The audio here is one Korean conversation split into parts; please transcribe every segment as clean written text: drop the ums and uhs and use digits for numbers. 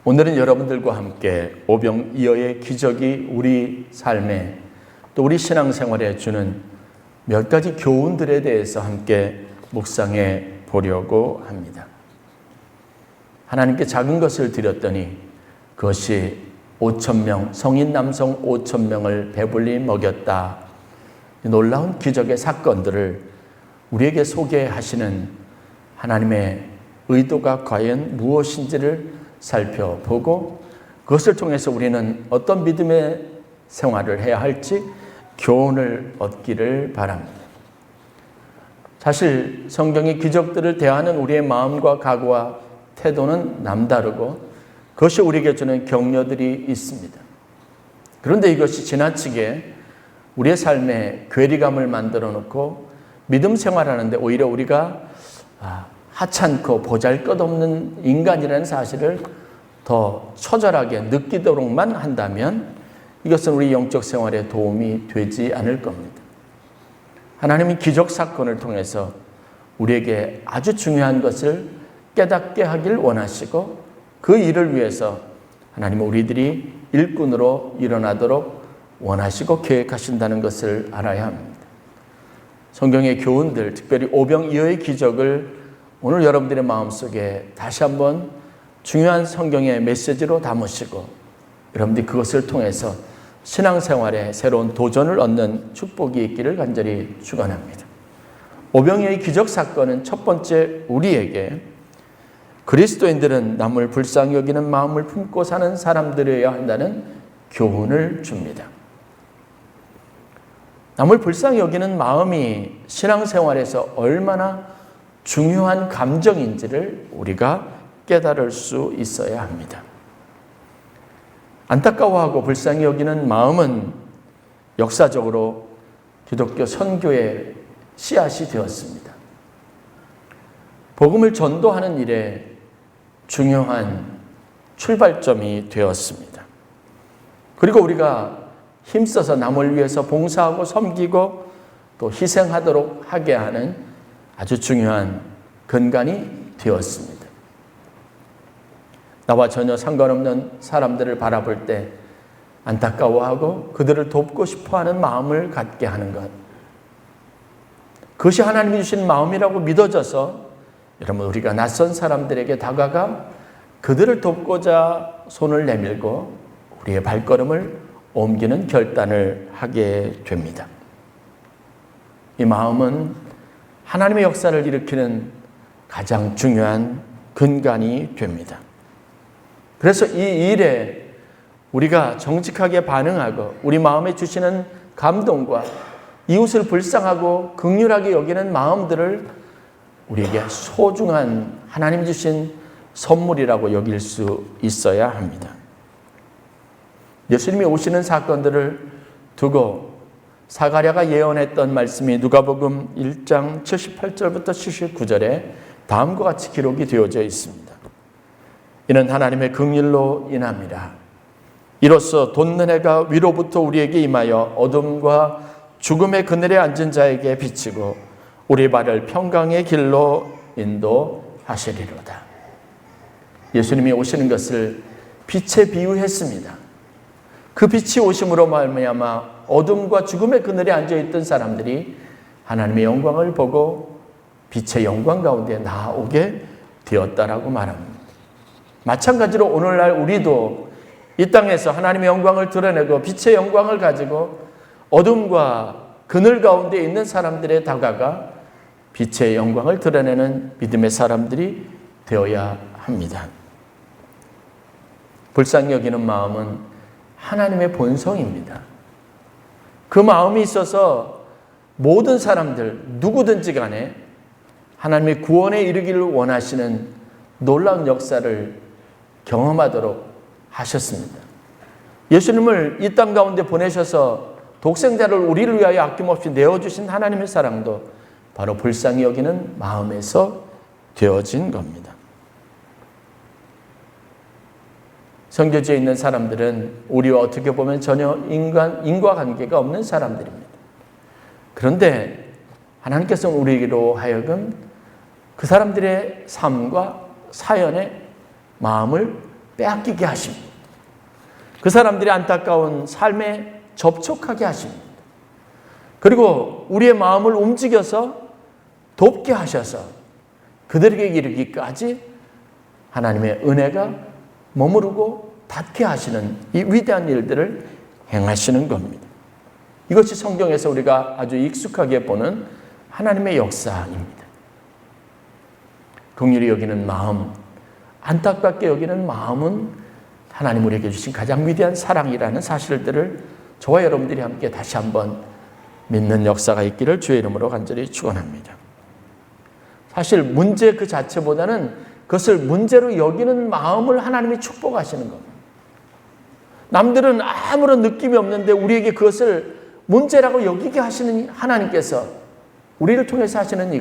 오늘은 여러분들과 함께 오병이어의 기적이 우리 삶에 또 우리 신앙생활에 주는 몇 가지 교훈들에 대해서 함께 묵상해 보려고 합니다. 하나님께 작은 것을 드렸더니 그것이 5,000명, 성인 남성 5,000명을 배불리 먹였다. 놀라운 기적의 사건들을 우리에게 소개하시는 하나님의 의도가 과연 무엇인지를 살펴보고 그것을 통해서 우리는 어떤 믿음의 생활을 해야 할지 교훈을 얻기를 바랍니다. 사실 성경의 기적들을 대하는 우리의 마음과 각오와 태도는 남다르고 그것이 우리에게 주는 격려들이 있습니다. 그런데 이것이 지나치게 우리의 삶에 괴리감을 만들어 놓고 믿음 생활하는데 오히려 우리가 하찮고 보잘것없는 인간이라는 사실을 더 처절하게 느끼도록만 한다면 이것은 우리 영적 생활에 도움이 되지 않을 겁니다. 하나님은 기적 사건을 통해서 우리에게 아주 중요한 것을 깨닫게 하길 원하시고 그 일을 위해서 하나님은 우리들이 일꾼으로 일어나도록 원하시고 계획하신다는 것을 알아야 합니다. 성경의 교훈들, 특별히 오병이어의 기적을 오늘 여러분들의 마음속에 다시 한번 중요한 성경의 메시지로 담으시고 여러분들이 그것을 통해서 신앙생활에 새로운 도전을 얻는 축복이 있기를 간절히 축원합니다. 오병이어의 기적 사건은 첫 번째 우리에게 그리스도인들은 남을 불쌍히 여기는 마음을 품고 사는 사람들이어야 한다는 교훈을 줍니다. 남을 불쌍히 여기는 마음이 신앙생활에서 얼마나 중요한 감정인지를 우리가 깨달을 수 있어야 합니다. 안타까워하고 불쌍히 여기는 마음은 역사적으로 기독교 선교의 씨앗이 되었습니다. 복음을 전도하는 일에 중요한 출발점이 되었습니다. 그리고 우리가 힘써서 남을 위해서 봉사하고 섬기고 또 희생하도록 하게 하는 아주 중요한 근간이 되었습니다. 나와 전혀 상관없는 사람들을 바라볼 때 안타까워하고 그들을 돕고 싶어하는 마음을 갖게 하는 것. 그것이 하나님이 주신 마음이라고 믿어져서 여러분 우리가 낯선 사람들에게 다가가 그들을 돕고자 손을 내밀고 우리의 발걸음을 옮기는 결단을 하게 됩니다. 이 마음은 하나님의 역사를 일으키는 가장 중요한 근간이 됩니다. 그래서 이 일에 우리가 정직하게 반응하고 우리 마음에 주시는 감동과 이웃을 불쌍하고 긍휼하게 여기는 마음들을 우리에게 소중한 하나님 주신 선물이라고 여길 수 있어야 합니다. 예수님이 오시는 사건들을 두고 사가랴가 예언했던 말씀이 누가복음 1장 78절부터 79절에 다음과 같이 기록이 되어져 있습니다. 이는 하나님의 긍휼로 인함이라. 이로써 돋는 해가 위로부터 우리에게 임하여 어둠과 죽음의 그늘에 앉은 자에게 비치고 우리 발을 평강의 길로 인도하시리로다. 예수님이 오시는 것을 빛에 비유했습니다. 그 빛이 오심으로 말미암아 어둠과 죽음의 그늘에 앉아있던 사람들이 하나님의 영광을 보고 빛의 영광 가운데 나아오게 되었다라고 말합니다. 마찬가지로 오늘날 우리도 이 땅에서 하나님의 영광을 드러내고 빛의 영광을 가지고 어둠과 그늘 가운데 있는 사람들에 다가가 빛의 영광을 드러내는 믿음의 사람들이 되어야 합니다. 불쌍히 여기는 마음은 하나님의 본성입니다. 그 마음이 있어서 모든 사람들 누구든지 간에 하나님의 구원에 이르기를 원하시는 놀라운 역사를 경험하도록 하셨습니다. 예수님을 이 땅 가운데 보내셔서 독생자를 우리를 위하여 아낌없이 내어주신 하나님의 사랑도 바로 불쌍히 여기는 마음에서 되어진 겁니다. 선교지에 있는 사람들은 우리와 어떻게 보면 전혀 인과관계가 없는 사람들입니다. 그런데 하나님께서는 우리로 하여금 그 사람들의 삶과 사연의 마음을 빼앗기게 하십니다. 그 사람들의 안타까운 삶에 접촉하게 하십니다. 그리고 우리의 마음을 움직여서 돕게 하셔서 그들에게 이르기까지 하나님의 은혜가 머무르고 닿게 하시는 이 위대한 일들을 행하시는 겁니다. 이것이 성경에서 우리가 아주 익숙하게 보는 하나님의 역사입니다. 긍휼히 여기는 마음, 안타깝게 여기는 마음은 하나님 우리에게 주신 가장 위대한 사랑이라는 사실들을 저와 여러분들이 함께 다시 한번 믿는 역사가 있기를 주의 이름으로 간절히 축원합니다. 사실 문제 그 자체보다는 그것을 문제로 여기는 마음을 하나님이 축복하시는 겁니다. 남들은 아무런 느낌이 없는데 우리에게 그것을 문제라고 여기게 하시는 하나님께서 우리를 통해서 하시는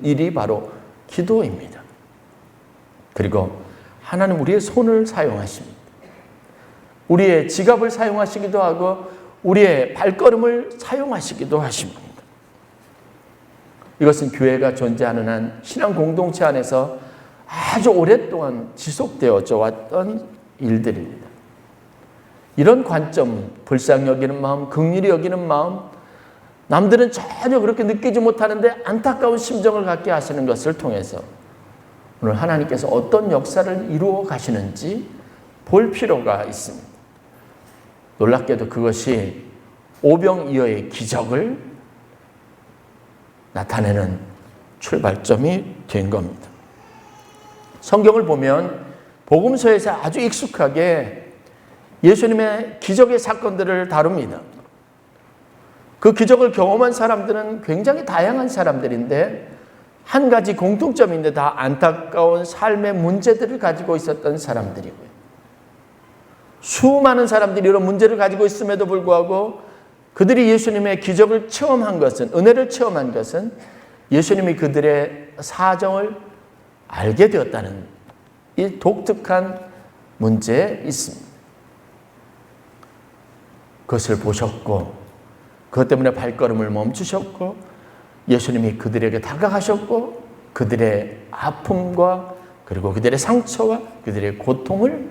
일이 바로 기도입니다. 그리고 하나님 우리의 손을 사용하십니다. 우리의 지갑을 사용하시기도 하고 우리의 발걸음을 사용하시기도 하십니다. 이것은 교회가 존재하는 한 신앙 공동체 안에서 아주 오랫동안 지속되어져 왔던 일들입니다. 이런 관점, 불쌍히 여기는 마음, 긍휼히 여기는 마음, 남들은 전혀 그렇게 느끼지 못하는데 안타까운 심정을 갖게 하시는 것을 통해서 오늘 하나님께서 어떤 역사를 이루어 가시는지 볼 필요가 있습니다. 놀랍게도 그것이 오병이어의 기적을 나타내는 출발점이 된 겁니다. 성경을 보면 복음서에서 아주 익숙하게 예수님의 기적의 사건들을 다룹니다. 그 기적을 경험한 사람들은 굉장히 다양한 사람들인데 한 가지 공통점인데 다 안타까운 삶의 문제들을 가지고 있었던 사람들이고요. 수많은 사람들이 이런 문제를 가지고 있음에도 불구하고 그들이 예수님의 기적을 체험한 것은, 은혜를 체험한 것은 예수님이 그들의 사정을 알게 되었다는 이 독특한 문제에 있습니다. 그것을 보셨고 그것 때문에 발걸음을 멈추셨고 예수님이 그들에게 다가가셨고 그들의 아픔과 그리고 그들의 상처와 그들의 고통을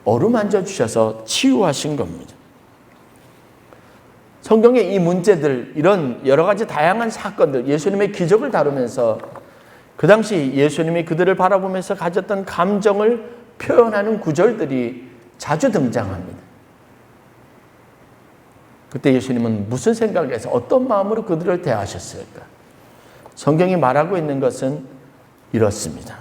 어루만져 주셔서 치유하신 겁니다. 성경의 이 문제들, 이런 여러 가지 다양한 사건들, 예수님의 기적을 다루면서 그 당시 예수님이 그들을 바라보면서 가졌던 감정을 표현하는 구절들이 자주 등장합니다. 그때 예수님은 무슨 생각에서 어떤 마음으로 그들을 대하셨을까? 성경이 말하고 있는 것은 이렇습니다.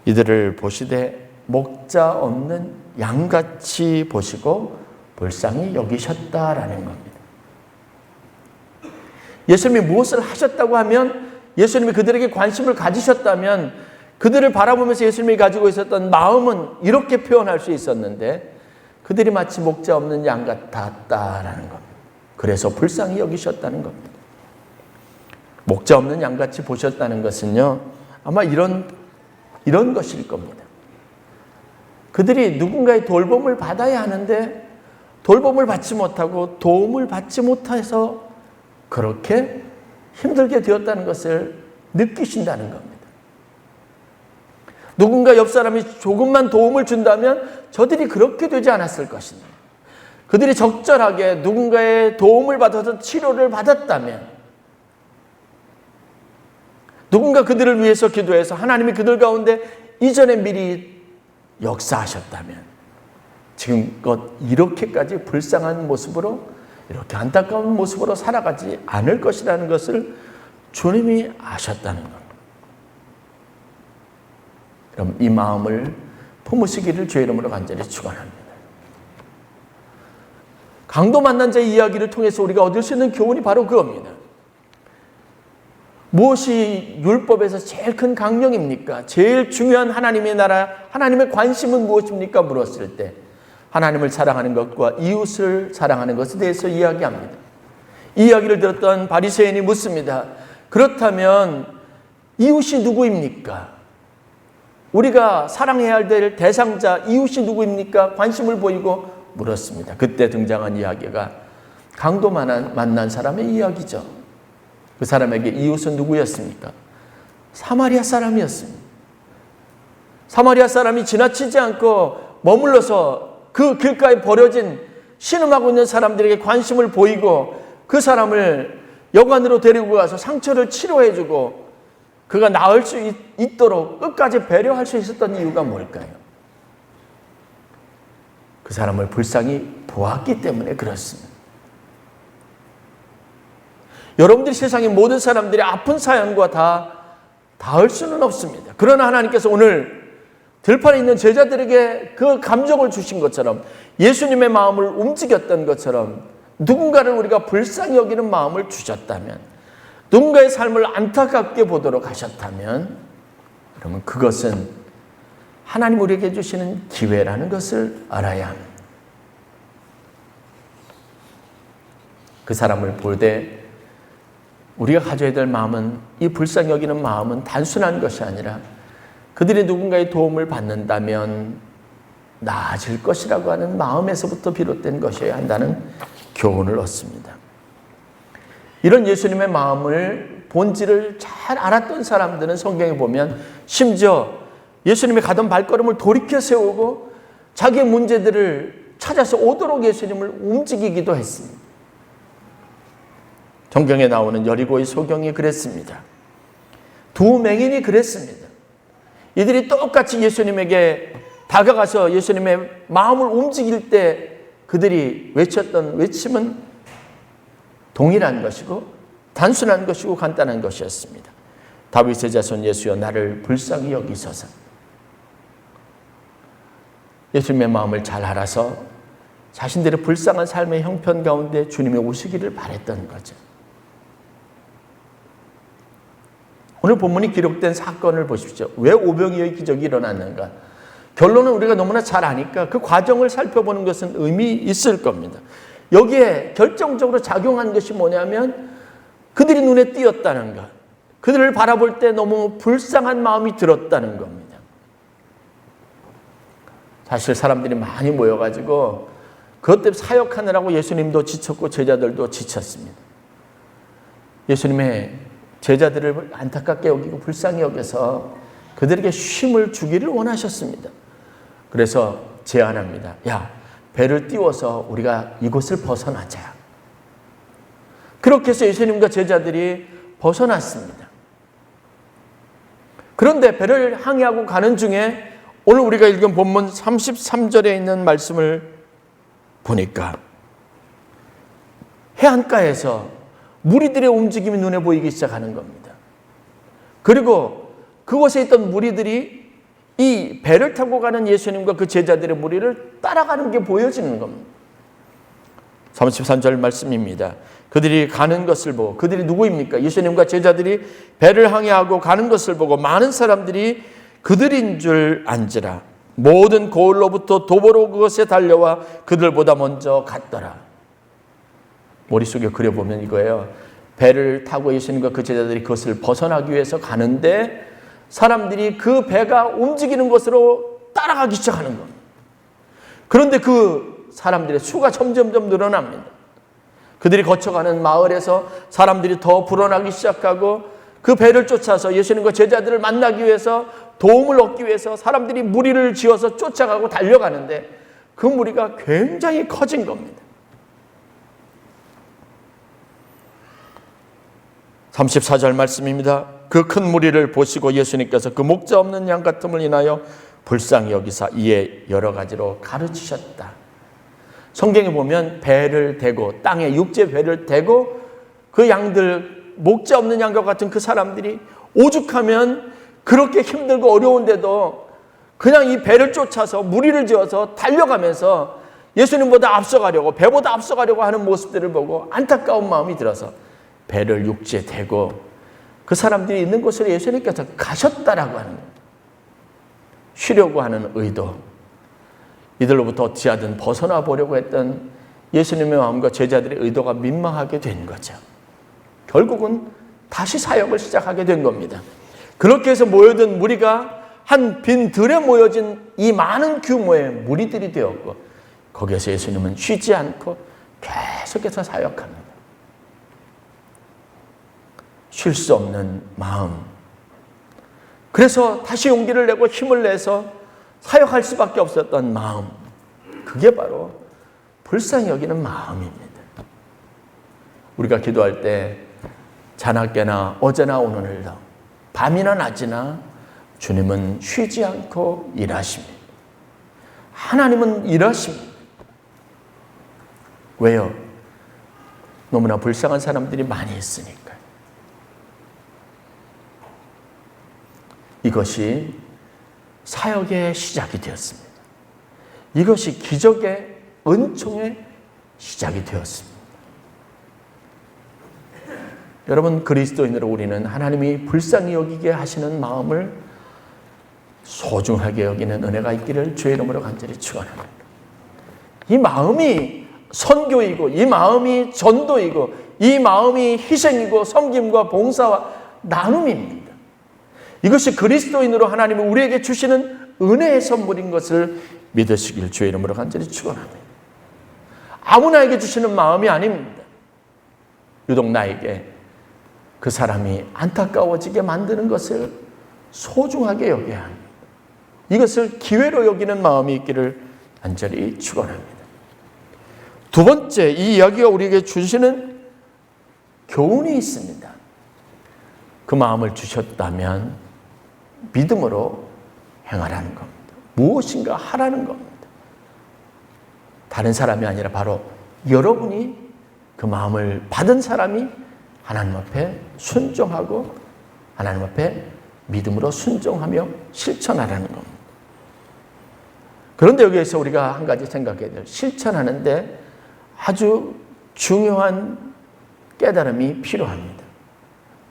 이들을 보시되 목자 없는 양같이 보시고 불쌍히 여기셨다라는 겁니다. 예수님이 무엇을 하셨다고 하면, 예수님이 그들에게 관심을 가지셨다면 그들을 바라보면서 예수님이 가지고 있었던 마음은 이렇게 표현할 수 있었는데 그들이 마치 목자 없는 양 같았다라는 겁니다. 그래서 불쌍히 여기셨다는 겁니다. 목자 없는 양같이 보셨다는 것은요, 아마 이런 것일 겁니다. 그들이 누군가의 돌봄을 받아야 하는데 돌봄을 받지 못하고 도움을 받지 못해서 그렇게 힘들게 되었다는 것을 느끼신다는 겁니다. 누군가 옆 사람이 조금만 도움을 준다면 저들이 그렇게 되지 않았을 것입니다. 그들이 적절하게 누군가의 도움을 받아서 치료를 받았다면, 누군가 그들을 위해서 기도해서 하나님이 그들 가운데 이전에 미리 역사하셨다면 지금껏 이렇게까지 불쌍한 모습으로, 이렇게 안타까운 모습으로 살아가지 않을 것이라는 것을 주님이 아셨다는 겁니다. 그럼 이 마음을 품으시기를 주의 이름으로 간절히 축원합니다. 강도 만난 자의 이야기를 통해서 우리가 얻을 수 있는 교훈이 바로 그겁니다. 무엇이 율법에서 제일 큰 강령입니까? 제일 중요한 하나님의 나라, 하나님의 관심은 무엇입니까? 물었을 때 하나님을 사랑하는 것과 이웃을 사랑하는 것에 대해서 이야기합니다. 이 이야기를 들었던 바리새인이 묻습니다. 그렇다면 이웃이 누구입니까? 우리가 사랑해야 될 대상자 이웃이 누구입니까? 관심을 보이고 물었습니다. 그때 등장한 이야기가 강도 만난 사람의 이야기죠. 그 사람에게 이웃은 누구였습니까? 사마리아 사람이었습니다. 사마리아 사람이 지나치지 않고 머물러서 그 길가에 버려진 신음하고 있는 사람들에게 관심을 보이고 그 사람을 여관으로 데리고 가서 상처를 치료해주고 그가 나을 수 있도록 끝까지 배려할 수 있었던 이유가 뭘까요? 그 사람을 불쌍히 보았기 때문에 그렇습니다. 여러분들이 세상의 모든 사람들이 아픈 사연과 다 닿을 수는 없습니다. 그러나 하나님께서 오늘 들판에 있는 제자들에게 그 감정을 주신 것처럼 예수님의 마음을 움직였던 것처럼 누군가를 우리가 불쌍히 여기는 마음을 주셨다면, 누군가의 삶을 안타깝게 보도록 하셨다면, 그러면 그것은 하나님 우리에게 주시는 기회라는 것을 알아야 합니다. 그 사람을 볼 때 우리가 가져야 될 마음은, 이 불쌍히 여기는 마음은 단순한 것이 아니라 그들이 누군가의 도움을 받는다면 나아질 것이라고 하는 마음에서부터 비롯된 것이어야 한다는 교훈을 얻습니다. 이런 예수님의 마음을 본질을 잘 알았던 사람들은 성경에 보면 심지어 예수님이 가던 발걸음을 돌이켜 세우고 자기의 문제들을 찾아서 오도록 예수님을 움직이기도 했습니다. 성경에 나오는 여리고의 소경이 그랬습니다. 두 맹인이 그랬습니다. 이들이 똑같이 예수님에게 다가가서 예수님의 마음을 움직일 때 그들이 외쳤던 외침은 동일한 것이고 단순한 것이고 간단한 것이었습니다. 다윗의 자손 예수여 나를 불쌍히 여기소서. 예수님의 마음을 잘 알아서 자신들의 불쌍한 삶의 형편 가운데 주님이 오시기를 바랬던 거죠. 오늘 본문이 기록된 사건을 보십시오. 왜 오병이어의 기적이 일어났는가? 결론은 우리가 너무나 잘 아니까 그 과정을 살펴보는 것은 의미 있을 겁니다. 여기에 결정적으로 작용한 것이 뭐냐면 그들이 눈에 띄었다는 것. 그들을 바라볼 때 너무 불쌍한 마음이 들었다는 겁니다. 사실 사람들이 많이 모여가지고 그것 때문에 사역하느라고 예수님도 지쳤고 제자들도 지쳤습니다. 예수님의 제자들을 안타깝게 여기고 불쌍히 여겨서 그들에게 쉼을 주기를 원하셨습니다. 그래서 제안합니다. 야, 배를 띄워서 우리가 이곳을 벗어나자. 그렇게 해서 예수님과 제자들이 벗어났습니다. 그런데 배를 항해하고 가는 중에 오늘 우리가 읽은 본문 33절에 있는 말씀을 보니까 해안가에서 무리들의 움직임이 눈에 보이기 시작하는 겁니다. 그리고 그곳에 있던 무리들이 이 배를 타고 가는 예수님과 그 제자들의 무리를 따라가는 게 보여지는 겁니다. 33절 말씀입니다. 그들이 가는 것을 보고, 그들이 누구입니까? 예수님과 제자들이 배를 항해하고 가는 것을 보고 많은 사람들이 그들인 줄 안지라. 모든 고을로부터 도보로 그것에 달려와 그들보다 먼저 갔더라. 머릿속에 그려보면 이거예요. 배를 타고 예수님과 그 제자들이 그것을 벗어나기 위해서 가는데 사람들이 그 배가 움직이는 곳으로 따라가기 시작하는 겁니다. 그런데 그 사람들의 수가 점점점 늘어납니다. 그들이 거쳐가는 마을에서 사람들이 더 불어나기 시작하고 그 배를 쫓아서 예수님과 제자들을 만나기 위해서 도움을 얻기 위해서 사람들이 무리를 지어서 쫓아가고 달려가는데 그 무리가 굉장히 커진 겁니다. 34절 말씀입니다. 그 큰 무리를 보시고 예수님께서 그 목자 없는 양 같음을 인하여 불쌍히 여기사 이에 여러 가지로 가르치셨다. 성경에 보면 배를 대고 땅에 육지에 배를 대고 그 양들 목자 없는 양과 같은 그 사람들이 오죽하면 그렇게 힘들고 어려운데도 그냥 이 배를 쫓아서 무리를 지어서 달려가면서 예수님보다 앞서가려고 배보다 앞서가려고 하는 모습들을 보고 안타까운 마음이 들어서 배를 육지에 대고 그 사람들이 있는 곳으로 예수님께서 가셨다라고 하는 겁니다. 쉬려고 하는 의도, 이들로부터 어찌하든 벗어나 보려고 했던 예수님의 마음과 제자들의 의도가 민망하게 된 거죠. 결국은 다시 사역을 시작하게 된 겁니다. 그렇게 해서 모여든 무리가 한 빈 들에 모여진 이 많은 규모의 무리들이 되었고 거기에서 예수님은 쉬지 않고 계속해서 사역합니다. 쉴 수 없는 마음, 그래서 다시 용기를 내고 힘을 내서 사역할 수밖에 없었던 마음, 그게 바로 불쌍히 여기는 마음입니다. 우리가 기도할 때 자나깨나 어제나 오늘도 밤이나 낮이나 주님은 쉬지 않고 일하십니다. 하나님은 일하십니다. 왜요? 너무나 불쌍한 사람들이 많이 있으니까요. 이것이 사역의 시작이 되었습니다. 이것이 기적의 은총의 시작이 되었습니다. 여러분, 그리스도인으로 우리는 하나님이 불쌍히 여기게 하시는 마음을 소중하게 여기는 은혜가 있기를 주의 이름으로 간절히 축원합니다. 이 마음이 선교이고, 이 마음이 전도이고, 이 마음이 희생이고 섬김과 봉사와 나눔입니다. 이것이 그리스도인으로 하나님이 우리에게 주시는 은혜의 선물인 것을 믿으시길 주의 이름으로 간절히 축원합니다. 아무나에게 주시는 마음이 아닙니다. 유독 나에게 그 사람이 안타까워지게 만드는 것을 소중하게 여겨야 합니다. 이것을 기회로 여기는 마음이 있기를 간절히 축원합니다. 두 번째, 이 이야기가 우리에게 주시는 교훈이 있습니다. 그 마음을 주셨다면 믿음으로 행하라는 겁니다. 무엇인가 하라는 겁니다. 다른 사람이 아니라 바로 여러분이 그 마음을 받은 사람이 하나님 앞에 순종하고 하나님 앞에 믿음으로 순종하며 실천하라는 겁니다. 그런데 여기에서 우리가 한 가지 생각해야 돼요. 실천하는데 아주 중요한 깨달음이 필요합니다.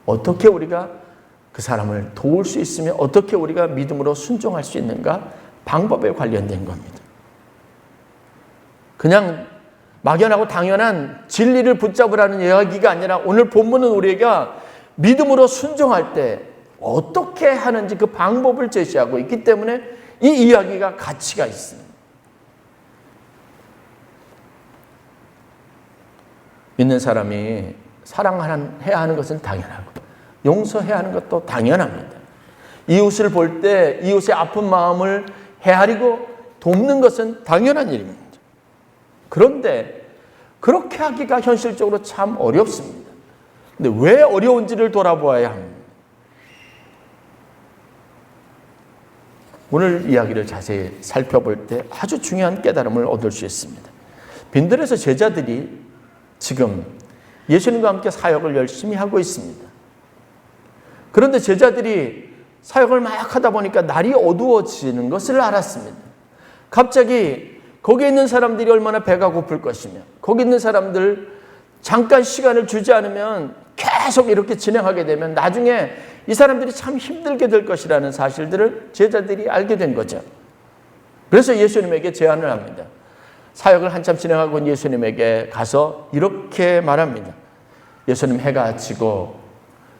어떻게 우리가 그 사람을 도울 수 있으며 어떻게 우리가 믿음으로 순종할 수 있는가? 방법에 관련된 겁니다. 그냥 막연하고 당연한 진리를 붙잡으라는 이야기가 아니라 오늘 본문은 우리가 믿음으로 순종할 때 어떻게 하는지 그 방법을 제시하고 있기 때문에 이 이야기가 가치가 있습니다. 믿는 사람이 사랑해야 하는 것은 당연하고 용서해야 하는 것도 당연합니다. 이웃을 볼 때 이웃의 아픈 마음을 헤아리고 돕는 것은 당연한 일입니다. 그런데 그렇게 하기가 현실적으로 참 어렵습니다. 근데 왜 어려운지를 돌아보아야 합니다. 오늘 이야기를 자세히 살펴볼 때 아주 중요한 깨달음을 얻을 수 있습니다. 빈들에서 제자들이 지금 예수님과 함께 사역을 열심히 하고 있습니다. 그런데 제자들이 사역을 막 하다 보니까 날이 어두워지는 것을 알았습니다. 갑자기 거기에 있는 사람들이 얼마나 배가 고플 것이며 거기 있는 사람들 잠깐 시간을 주지 않으면 계속 이렇게 진행하게 되면 나중에 이 사람들이 참 힘들게 될 것이라는 사실들을 제자들이 알게 된 거죠. 그래서 예수님에게 제안을 합니다. 사역을 한참 진행하고 있는 예수님에게 가서 이렇게 말합니다. 예수님, 해가 지고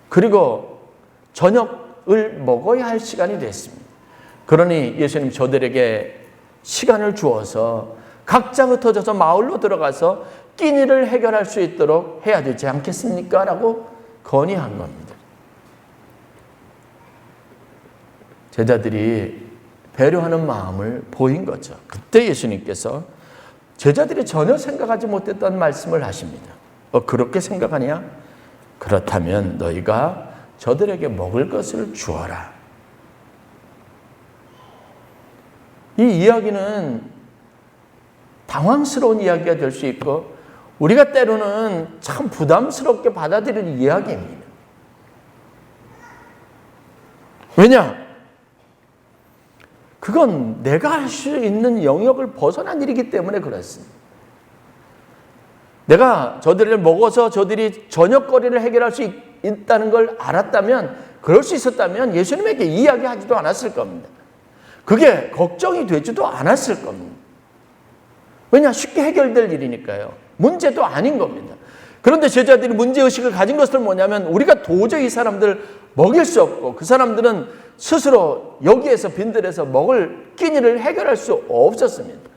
그리고 저녁을 먹어야 할 시간이 됐습니다. 그러니 예수님, 저들에게 시간을 주어서 각자 흩어져서 마을로 들어가서 끼니를 해결할 수 있도록 해야 되지 않겠습니까? 라고 건의한 겁니다. 제자들이 배려하는 마음을 보인 거죠. 그때 예수님께서 제자들이 전혀 생각하지 못했던 말씀을 하십니다. 그렇게 생각하냐? 그렇다면 너희가 저들에게 먹을 것을 주어라. 이 이야기는 당황스러운 이야기가 될 수 있고 우리가 때로는 참 부담스럽게 받아들이는 이야기입니다. 왜냐? 그건 내가 할 수 있는 영역을 벗어난 일이기 때문에 그렇습니다. 내가 저들을 먹어서 저들이 저녁거리를 해결할 수 있다는 걸 알았다면, 그럴 수 있었다면 예수님에게 이야기하지도 않았을 겁니다. 그게 걱정이 되지도 않았을 겁니다. 왜냐? 쉽게 해결될 일이니까요. 문제도 아닌 겁니다. 그런데 제자들이 문제의식을 가진 것은 뭐냐면 우리가 도저히 이 사람들을 먹일 수 없고 그 사람들은 스스로 여기에서 빈들에서 먹을 끼니를 해결할 수 없었습니다.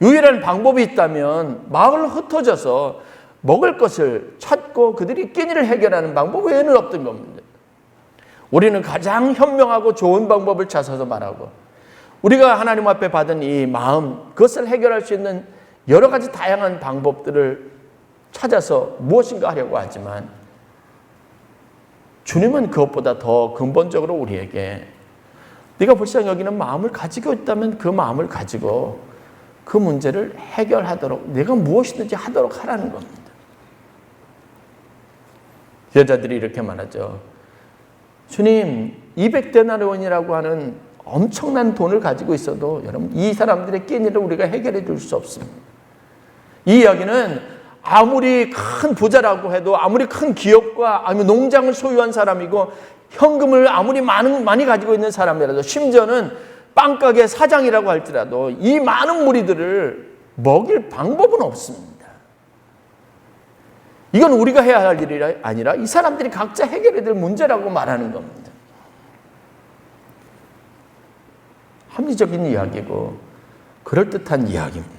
유일한 방법이 있다면 마을로 흩어져서 먹을 것을 찾고 그들이 끼니를 해결하는 방법 외에는 없던 겁니다. 우리는 가장 현명하고 좋은 방법을 찾아서 말하고 우리가 하나님 앞에 받은 이 마음, 그것을 해결할 수 있는 여러 가지 다양한 방법들을 찾아서 무엇인가 하려고 하지만 주님은 그것보다 더 근본적으로 우리에게 네가 불쌍히 여기는 마음을 가지고 있다면 그 마음을 가지고 그 문제를 해결하도록 내가 무엇이든지 하도록 하라는 겁니다. 여자들이 이렇게 말하죠. 주님, 200데나리온이라고 하는 엄청난 돈을 가지고 있어도 여러분 이 사람들의 끼니를 우리가 해결해 줄 수 없습니다. 이 이야기는 아무리 큰 부자라고 해도 아무리 큰 기업과 아니면 농장을 소유한 사람이고 현금을 아무리 많이 가지고 있는 사람이라도 심지어는 빵가게 사장이라고 할지라도 이 많은 무리들을 먹일 방법은 없습니다. 이건 우리가 해야 할 일이 아니라 이 사람들이 각자 해결해야 될 문제라고 말하는 겁니다. 합리적인 이야기고 그럴듯한 이야기입니다.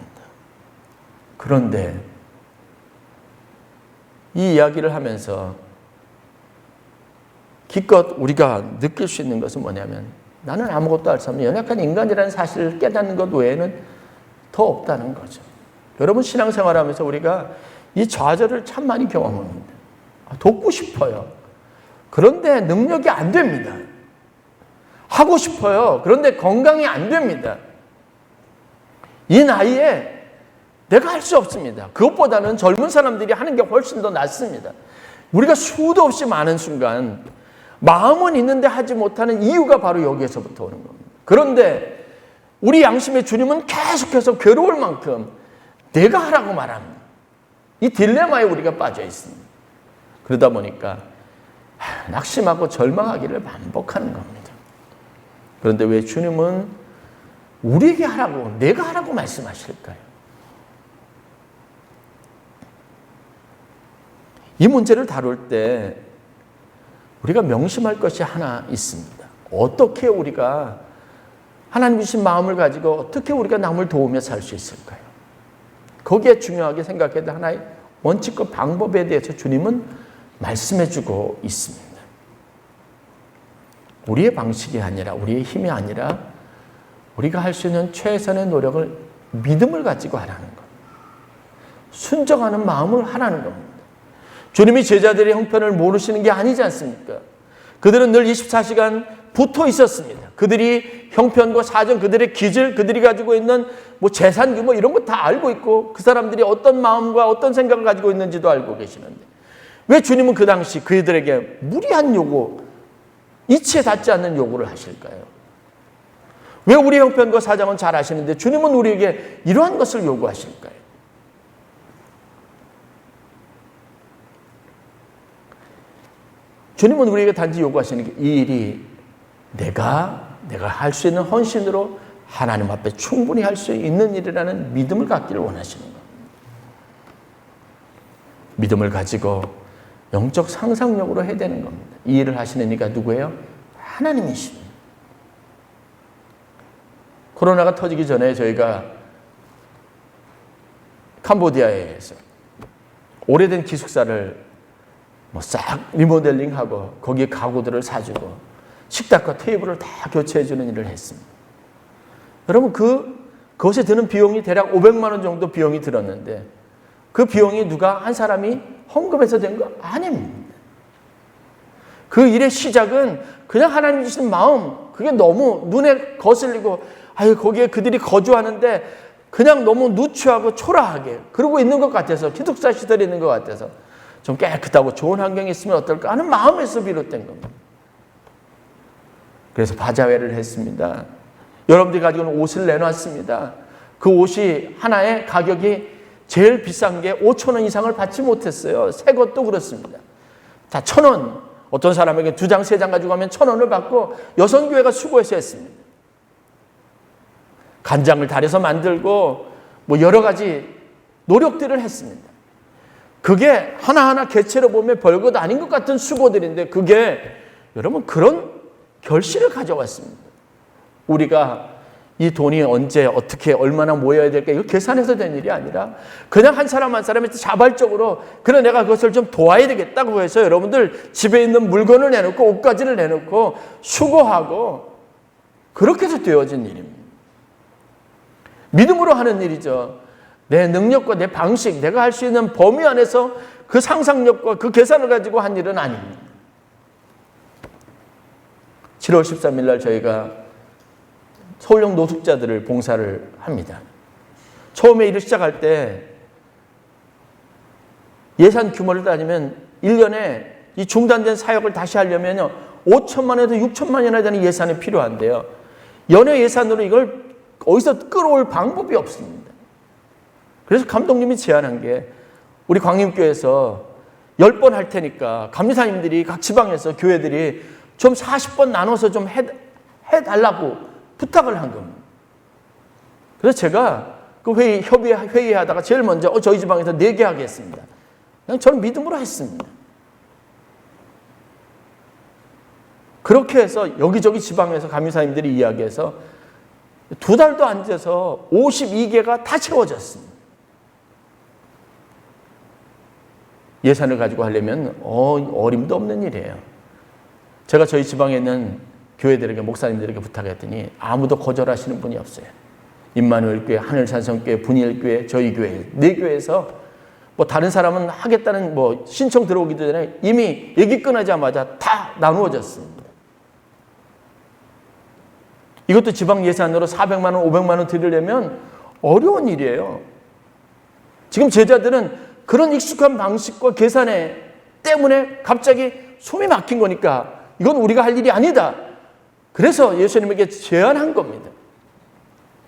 그런데 이 이야기를 하면서 기껏 우리가 느낄 수 있는 것은 뭐냐면 나는 아무것도 할 수 없는 연약한 인간이라는 사실을 깨닫는 것 외에는 더 없다는 거죠. 여러분 신앙생활하면서 우리가 이 좌절을 참 많이 경험합니다. 돕고 싶어요. 그런데 능력이 안 됩니다. 하고 싶어요. 그런데 건강이 안 됩니다. 이 나이에 내가 할 수 없습니다. 그것보다는 젊은 사람들이 하는 게 훨씬 더 낫습니다. 우리가 수도 없이 많은 순간 마음은 있는데 하지 못하는 이유가 바로 여기에서부터 오는 겁니다. 그런데 우리 양심의 주님은 계속해서 괴로울 만큼 내가 하라고 말합니다. 이 딜레마에 우리가 빠져 있습니다. 그러다 보니까 낙심하고 절망하기를 반복하는 겁니다. 그런데 왜 주님은 우리에게 하라고, 내가 하라고 말씀하실까요? 이 문제를 다룰 때 우리가 명심할 것이 하나 있습니다. 어떻게 우리가 하나님 주신 마음을 가지고 어떻게 우리가 남을 도우며 살 수 있을까요? 거기에 중요하게 생각해야 될 하나의 원칙과 방법에 대해서 주님은 말씀해주고 있습니다. 우리의 방식이 아니라 우리의 힘이 아니라 우리가 할 수 있는 최선의 노력을 믿음을 가지고 하라는 것. 순종하는 마음을 하라는 겁니다. 주님이 제자들의 형편을 모르시는 게 아니지 않습니까? 그들은 늘 24시간 붙어 있었습니다. 그들이 형편과 사정, 그들의 기질, 그들이 가지고 있는 재산 규모 이런 거 다 알고 있고 그 사람들이 어떤 마음과 어떤 생각을 가지고 있는지도 알고 계시는데 왜 주님은 그 당시 그들에게 무리한 요구, 이치에 닿지 않는 요구를 하실까요? 왜 우리의 형편과 사정은 잘 아시는데 주님은 우리에게 이러한 것을 요구하실까요? 주님은 우리에게 단지 요구하시는 게 이 일이 내가 할 수 있는 헌신으로 하나님 앞에 충분히 할 수 있는 일이라는 믿음을 갖기를 원하시는 겁니다. 믿음을 가지고 영적 상상력으로 해야 되는 겁니다. 이 일을 하시는 이가 누구예요? 하나님이십니다. 코로나가 터지기 전에 저희가 캄보디아에서 오래된 기숙사를 싹 리모델링하고 거기에 가구들을 사주고 식탁과 테이블을 다 교체해주는 일을 했습니다. 여러분 그것에 드는 비용이 대략 500만 원 정도 비용이 들었는데 그 비용이 누가 한 사람이 헌금해서 된 거 아닙니다. 그 일의 시작은 그냥 하나님 주신 마음, 그게 너무 눈에 거슬리고 거기에 그들이 거주하는데 그냥 너무 누추하고 초라하게 그러고 있는 것 같아서 기숙사 시설에 있는 것 같아서 좀 깨끗하고 좋은 환경이 있으면 어떨까 하는 마음에서 비롯된 겁니다. 그래서 바자회를 했습니다. 여러분들이 가지고 있는 옷을 내놨습니다. 그 옷이 하나의 가격이 제일 비싼 게 5,000원 이상을 받지 못했어요. 새 것도 그렇습니다. 자, 1,000원. 어떤 사람에게 2장, 3장 가지고 가면 1,000원을 받고 여성교회가 수고해서 했습니다. 간장을 달여서 만들고 여러 가지 노력들을 했습니다. 그게 하나하나 개체로 보면 별것 아닌 것 같은 수고들인데 그게 여러분 그런 결실을 가져왔습니다. 우리가 이 돈이 언제 어떻게 얼마나 모여야 될까 이거 계산해서 된 일이 아니라 그냥 한 사람 한 사람이 자발적으로 그래 내가 그것을 좀 도와야 되겠다고 해서 여러분들 집에 있는 물건을 내놓고 옷가지를 내놓고 수고하고 그렇게 해서 되어진 일입니다. 믿음으로 하는 일이죠. 내 능력과 내 방식, 내가 할 수 있는 범위 안에서 그 상상력과 그 계산을 가지고 한 일은 아닙니다. 7월 13일 날 저희가 서울역 노숙자들을 봉사를 합니다. 처음에 일을 시작할 때 예산 규모를 따지면 1년에 이 중단된 사역을 다시 하려면 5천만 원에서 6천만 원이나 되는 예산이 필요한데요. 연회 예산으로 이걸 어디서 끌어올 방법이 없습니다. 그래서 감독님이 제안한 게 우리 광림교회에서 10번 할 테니까 감리사님들이 각 지방에서 교회들이 좀 40번 나눠서 좀 해달라고 부탁을 한 겁니다. 그래서 제가 그 회의하다가 제일 먼저 저희 지방에서 4개 하겠습니다. 그냥 저는 믿음으로 했습니다. 그렇게 해서 여기저기 지방에서 감리사님들이 이야기해서 2달도 안 돼서 52개가 다 채워졌습니다. 예산을 가지고 하려면 어림도 없는 일이에요. 제가 저희 지방에 있는 교회들에게 목사님들에게 부탁했더니 아무도 거절하시는 분이 없어요. 임마누엘 교회, 하늘산성교회, 분일교회, 저희 교회 4교회에서 뭐 다른 사람은 하겠다는 뭐 신청 들어오기도 전에 이미 얘기 끊어자마자 다 나누어졌습니다. 이것도 지방 예산으로 400만 원, 500만 원 드리려면 어려운 일이에요. 지금 제자들은 그런 익숙한 방식과 계산에 때문에 갑자기 숨이 막힌 거니까 이건 우리가 할 일이 아니다. 그래서 예수님에게 제안한 겁니다.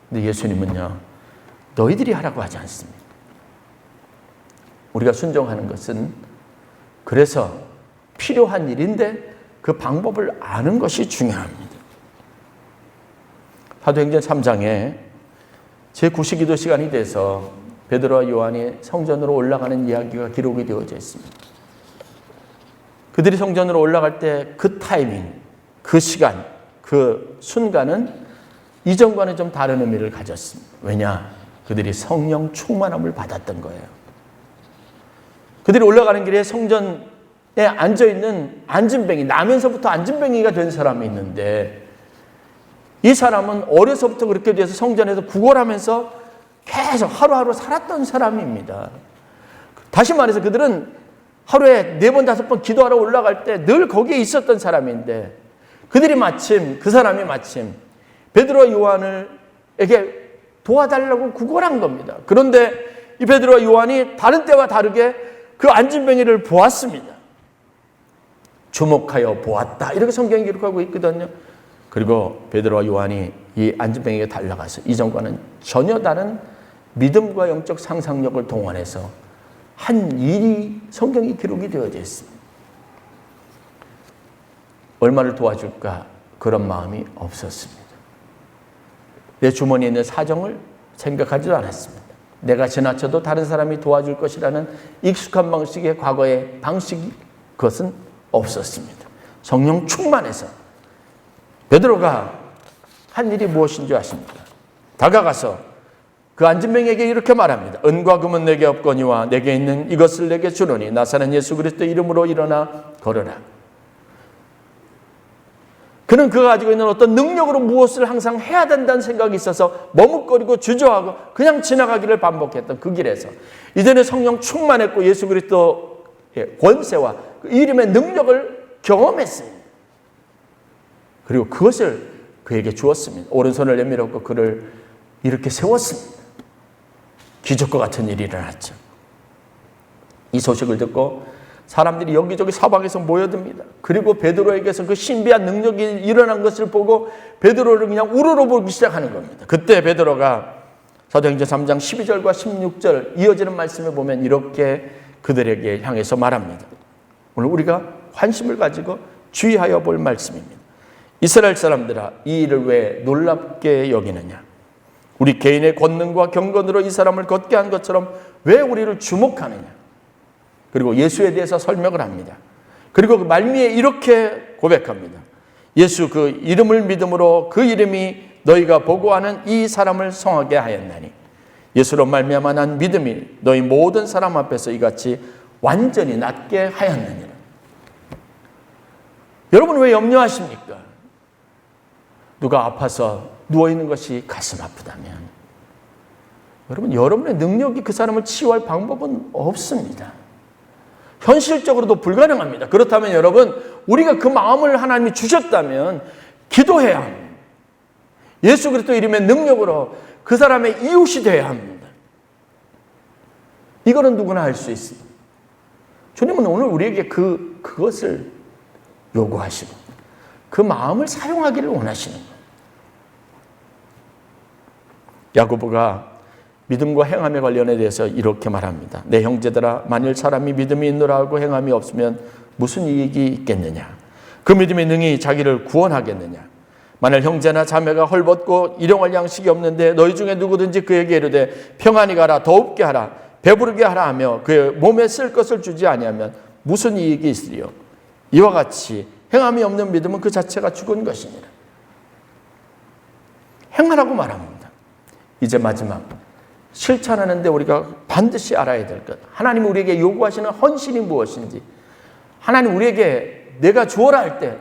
근데 예수님은요, 너희들이 하라고 하지 않습니다. 우리가 순종하는 것은 그래서 필요한 일인데 그 방법을 아는 것이 중요합니다. 사도행전 3장에 제9시기도 시간이 돼서 베드로와 요한이 성전으로 올라가는 이야기가 기록이 되어져 있습니다. 그들이 성전으로 올라갈 때 그 타이밍, 그 시간, 그 순간은 이전과는 좀 다른 의미를 가졌습니다. 왜냐? 그들이 성령 충만함을 받았던 거예요. 그들이 올라가는 길에 성전에 앉아있는 안진뱅이, 나면서부터 안진뱅이가 된 사람이 있는데 이 사람은 어려서부터 그렇게 돼서 성전에서 구걸하면서 계속 하루하루 살았던 사람입니다. 다시 말해서 그들은 하루에 4번, 5번 기도하러 올라갈 때 늘 거기에 있었던 사람인데 그 사람이 마침 베드로와 요한에게 도와달라고 구걸한 겁니다. 그런데 이 베드로와 요한이 다른 때와 다르게 그 안진뱅이를 보았습니다. 주목하여 보았다. 이렇게 성경이 기록하고 있거든요. 그리고 베드로와 요한이 이 안진뱅이에게 달려가서 이전과는 전혀 다른 믿음과 영적 상상력을 동원해서 한 일이 성경이 기록이 되어져 있습니다. 얼마를 도와줄까 그런 마음이 없었습니다. 내 주머니에 있는 사정을 생각하지도 않았습니다. 내가 지나쳐도 다른 사람이 도와줄 것이라는 익숙한 방식의 과거의 방식이 그것은 없었습니다. 성령 충만해서 베드로가 한 일이 무엇인 줄 아십니까? 다가가서 그 안진뱅이에게 이렇게 말합니다. 은과 금은 내게 없거니와 내게 있는 이것을 내게 주노니 나사렛 예수 그리스도 이름으로 일어나 걸으라. 그는 그가 가지고 있는 어떤 능력으로 무엇을 항상 해야 된다는 생각이 있어서 머뭇거리고 주저하고 그냥 지나가기를 반복했던 그 길에서 이제는 성령 충만했고 예수 그리스도의 권세와 그 이름의 능력을 경험했습니다. 그리고 그것을 그에게 주었습니다. 오른손을 내밀었고 그를 이렇게 세웠습니다. 기적과 같은 일이 일어났죠. 이 소식을 듣고 사람들이 여기저기 사방에서 모여듭니다. 그리고 베드로에게서 그 신비한 능력이 일어난 것을 보고 베드로를 그냥 우러러보기 시작하는 겁니다. 그때 베드로가 사도행전 3장 12절과 16절 이어지는 말씀에 보면 이렇게 그들에게 향해서 말합니다. 오늘 우리가 관심을 가지고 주의하여 볼 말씀입니다. 이스라엘 사람들아, 이 일을 왜 놀랍게 여기느냐? 우리 개인의 권능과 경건으로 이 사람을 걷게 한 것처럼 왜 우리를 주목하느냐? 그리고 예수에 대해서 설명을 합니다. 그리고 그 말미에 이렇게 고백합니다. 예수 그 이름을 믿음으로 그 이름이 너희가 보고하는 이 사람을 성하게 하였나니 예수로 말미암아 난 믿음이 너희 모든 사람 앞에서 이같이 완전히 낫게 하였느니라. 여러분 왜 염려하십니까? 누가 아파서 누워있는 것이 가슴 아프다면 여러분, 여러분의 능력이 그 사람을 치유할 방법은 없습니다. 현실적으로도 불가능합니다. 그렇다면 여러분, 우리가 그 마음을 하나님이 주셨다면 기도해야 합니다. 예수 그리스도 이름의 능력으로 그 사람의 이웃이 되어야 합니다. 이거는 누구나 할 수 있습니다. 주님은 오늘 우리에게 그것을 요구하시고 그 마음을 사용하기를 원하시는 거예요. 야고보가 믿음과 행함에 관련해 대해서 이렇게 말합니다. 내 형제들아, 만일 사람이 믿음이 있노라 하고 행함이 없으면 무슨 이익이 있겠느냐? 그 믿음이 능히 자기를 구원하겠느냐? 만일 형제나 자매가 헐벗고 일용할 양식이 없는데 너희 중에 누구든지 그에게 이르되 평안히 가라, 더웁게 하라, 배부르게 하라 하며 그의 몸에 쓸 것을 주지 아니하면 무슨 이익이 있으리요? 이와 같이 행함이 없는 믿음은 그 자체가 죽은 것이니라. 행하라고 말합니다. 이제 마지막, 실천하는데 우리가 반드시 알아야 될 것, 하나님이 우리에게 요구하시는 헌신이 무엇인지, 하나님 우리에게 내가 주어라 할 때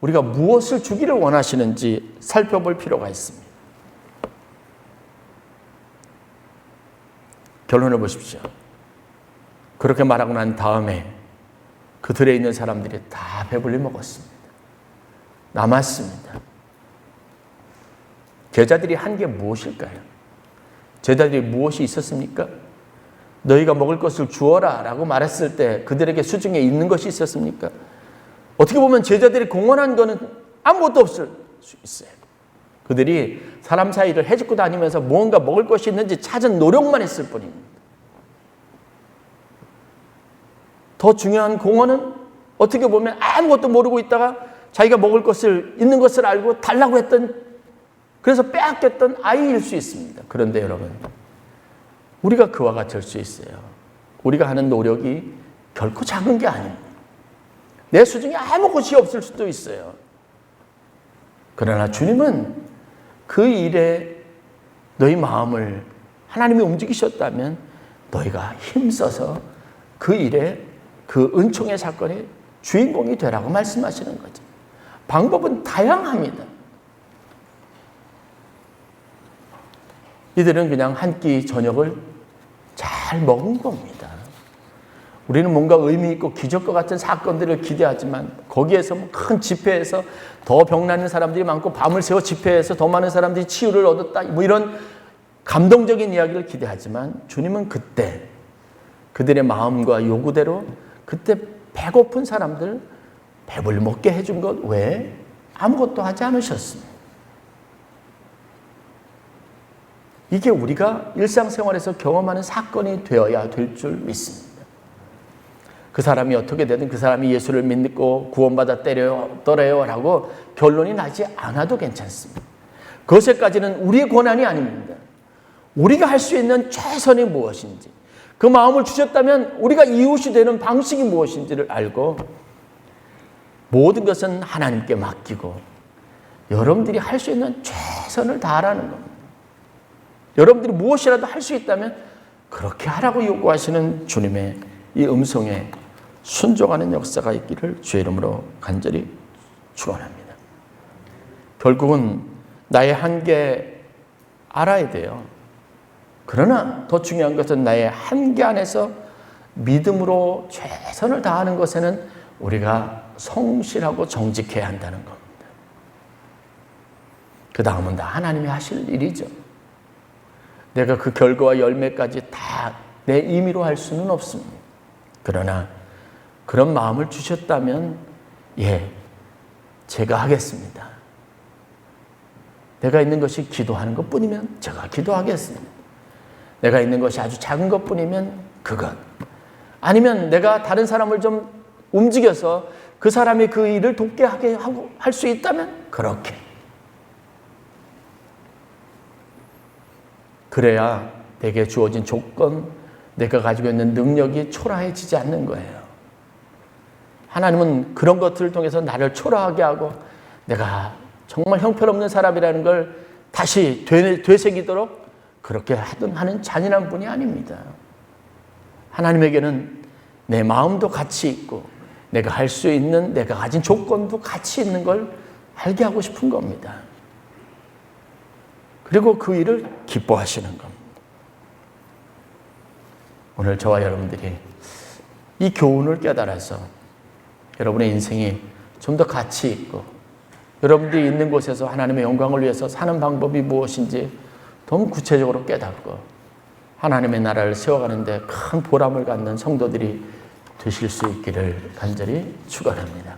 우리가 무엇을 주기를 원하시는지 살펴볼 필요가 있습니다. 결론을 보십시오. 그렇게 말하고 난 다음에 그 들에 있는 사람들이 다 배불리 먹었습니다. 남았습니다. 제자들이 한 게 무엇일까요? 제자들이 무엇이 있었습니까? 너희가 먹을 것을 주어라 라고 말했을 때 그들에게 수중에 있는 것이 있었습니까? 어떻게 보면 제자들이 공헌한 거는 아무것도 없을 수 있어요. 그들이 사람 사이를 헤집고 다니면서 무언가 먹을 것이 있는지 찾은 노력만 했을 뿐입니다. 더 중요한 공헌은 어떻게 보면 아무것도 모르고 있다가 자기가 먹을 것을 있는 것을 알고 달라고 했던, 그래서 빼앗겼던 아이일 수 있습니다. 그런데 여러분, 우리가 그와 같을 수 있어요. 우리가 하는 노력이 결코 작은 게 아닙니다. 내 수중에 아무 것이 없을 수도 있어요. 그러나 주님은 그 일에 너희 마음을 하나님이 움직이셨다면 너희가 힘써서 그 일에 그 은총의 사건의 주인공이 되라고 말씀하시는 거죠. 방법은 다양합니다. 이들은 그냥 한 끼 저녁을 잘 먹은 겁니다. 우리는 뭔가 의미 있고 기적과 같은 사건들을 기대하지만 거기에서 큰 집회에서 더 병나는 사람들이 많고 밤을 새워 집회에서 더 많은 사람들이 치유를 얻었다, 뭐 이런 감동적인 이야기를 기대하지만 주님은 그때 그들의 마음과 요구대로 그때 배고픈 사람들 배불리 먹게 해준 것 외에 아무것도 하지 않으셨습니다. 이게 우리가 일상생활에서 경험하는 사건이 되어야 될 줄 믿습니다. 그 사람이 어떻게 되든 그 사람이 예수를 믿고 구원받았더래요 라고 결론이 나지 않아도 괜찮습니다. 그것에까지는 우리의 권한이 아닙니다. 우리가 할 수 있는 최선이 무엇인지, 그 마음을 주셨다면 우리가 이웃이 되는 방식이 무엇인지를 알고 모든 것은 하나님께 맡기고 여러분들이 할 수 있는 최선을 다하라는 겁니다. 여러분들이 무엇이라도 할 수 있다면 그렇게 하라고 요구하시는 주님의 이 음성에 순종하는 역사가 있기를 주의 이름으로 간절히 축원합니다. 결국은 나의 한계 알아야 돼요. 그러나 더 중요한 것은 나의 한계 안에서 믿음으로 최선을 다하는 것에는 우리가 성실하고 정직해야 한다는 겁니다. 그 다음은 다 하나님이 하실 일이죠. 내가 그 결과와 열매까지 다 내 임의로 할 수는 없습니다. 그러나 그런 마음을 주셨다면 제가 하겠습니다. 내가 있는 것이 기도하는 것뿐이면 제가 기도하겠습니다. 내가 있는 것이 아주 작은 것뿐이면 그것. 아니면 내가 다른 사람을 좀 움직여서 그 사람이 그 일을 돕게 하게 하고 할 수 있다면 그렇게. 그래야 내게 주어진 조건, 내가 가지고 있는 능력이 초라해지지 않는 거예요. 하나님은 그런 것들을 통해서 나를 초라하게 하고 내가 정말 형편없는 사람이라는 걸 다시 되새기도록 그렇게 하는 잔인한 분이 아닙니다. 하나님에게는 내 마음도 가치 있고 내가 할 수 있는, 내가 가진 조건도 가치 있는 걸 알게 하고 싶은 겁니다. 그리고 그 일을 기뻐하시는 겁니다. 오늘 저와 여러분들이 이 교훈을 깨달아서 여러분의 인생이 좀 더 가치 있고 여러분들이 있는 곳에서 하나님의 영광을 위해서 사는 방법이 무엇인지 더 구체적으로 깨닫고 하나님의 나라를 세워가는 데 큰 보람을 갖는 성도들이 되실 수 있기를 간절히 축원합니다.